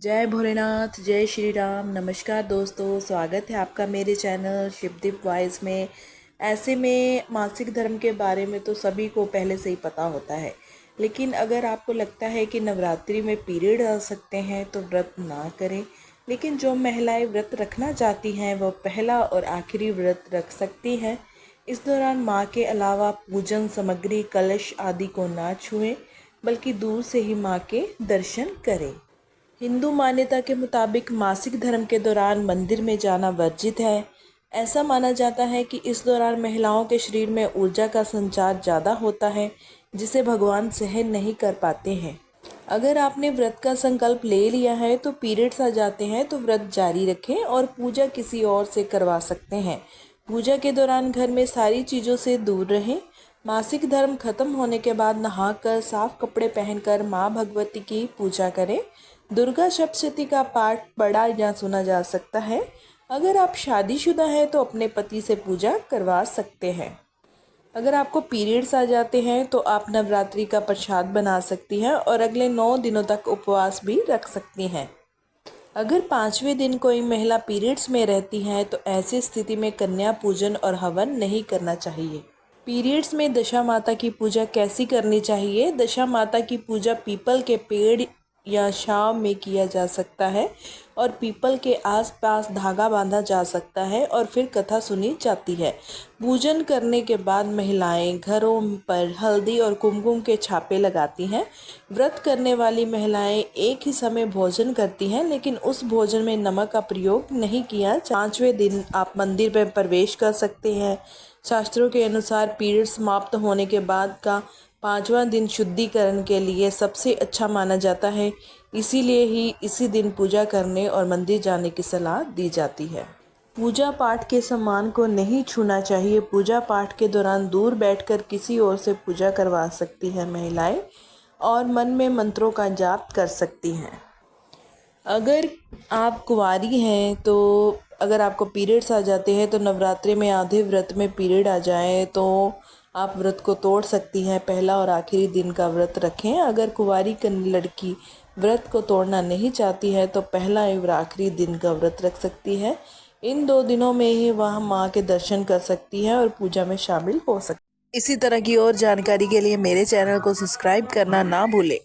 जय भोलेनाथ, जय श्री राम। नमस्कार दोस्तों, स्वागत है आपका मेरे चैनल शिवदीप वॉइस में। ऐसे में मासिक धर्म के बारे में तो सभी को पहले से ही पता होता है, लेकिन अगर आपको लगता है कि नवरात्रि में पीरियड आ सकते हैं तो व्रत ना करें। लेकिन जो महिलाएं व्रत रखना चाहती हैं वह पहला और आखिरी व्रत रख सकती हैं। इस दौरान माँ के अलावा पूजन सामग्री, कलश आदि को ना छुएं, बल्कि दूर से ही माँ के दर्शन करें। हिंदू मान्यता के मुताबिक मासिक धर्म के दौरान मंदिर में जाना वर्जित है। ऐसा माना जाता है कि इस दौरान महिलाओं के शरीर में ऊर्जा का संचार ज़्यादा होता है, जिसे भगवान सहन नहीं कर पाते हैं। अगर आपने व्रत का संकल्प ले लिया है तो पीरियड्स आ जाते हैं तो व्रत जारी रखें और पूजा किसी और से करवा सकते हैं। पूजा के दौरान घर में सारी चीज़ों से दूर रहें। मासिक धर्म खत्म होने के बाद नहाकर साफ कपड़े पहनकर माँ भगवती की पूजा करें। दुर्गा सप्तशती का पाठ पढ़ा या सुना जा सकता है। अगर आप शादीशुदा हैं तो अपने पति से पूजा करवा सकते हैं। अगर आपको पीरियड्स आ जाते हैं तो आप नवरात्रि का प्रसाद बना सकती हैं और अगले 9 दिनों तक उपवास भी रख सकती हैं। अगर 5वें दिन कोई महिला पीरियड्स में रहती है तो ऐसी स्थिति में कन्या पूजन और हवन नहीं करना चाहिए। पीरियड्स में दशा माता की पूजा कैसी करनी चाहिए? दशा माता की पूजा पीपल के पेड़ या छांव में किया जा सकता है और पीपल के आसपास धागा बांधा जा सकता है और फिर कथा सुनी जाती है। पूजन करने के बाद महिलाएं घरों पर हल्दी और कुमकुम के छापे लगाती हैं। व्रत करने वाली महिलाएं एक ही समय भोजन करती हैं, लेकिन उस भोजन में नमक का प्रयोग नहीं किया। 5वें दिन आप मंदिर में प्रवेश कर सकते हैं। शास्त्रों के अनुसार पीरियड समाप्त होने के बाद का 5वां दिन शुद्धिकरण के लिए सबसे अच्छा माना जाता है। इसीलिए ही इसी दिन पूजा करने और मंदिर जाने की सलाह दी जाती है। पूजा पाठ के सामान को नहीं छूना चाहिए। पूजा पाठ के दौरान दूर बैठकर किसी और से पूजा करवा सकती है महिलाएं और मन में मंत्रों का जाप कर सकती हैं। अगर आप कुंवारी हैं तो अगर आपको पीरियड्स आ जाते हैं तो नवरात्रि में आधे व्रत में पीरियड आ जाए तो आप व्रत को तोड़ सकती हैं। पहला और आखिरी दिन का व्रत रखें। अगर कुंवारी लड़की व्रत को तोड़ना नहीं चाहती है तो पहला और आखिरी दिन का व्रत रख सकती है। इन 2 दिनों में ही वह माँ के दर्शन कर सकती है और पूजा में शामिल हो सकती है। इसी तरह की और जानकारी के लिए मेरे चैनल को सब्सक्राइब करना ना भूलें।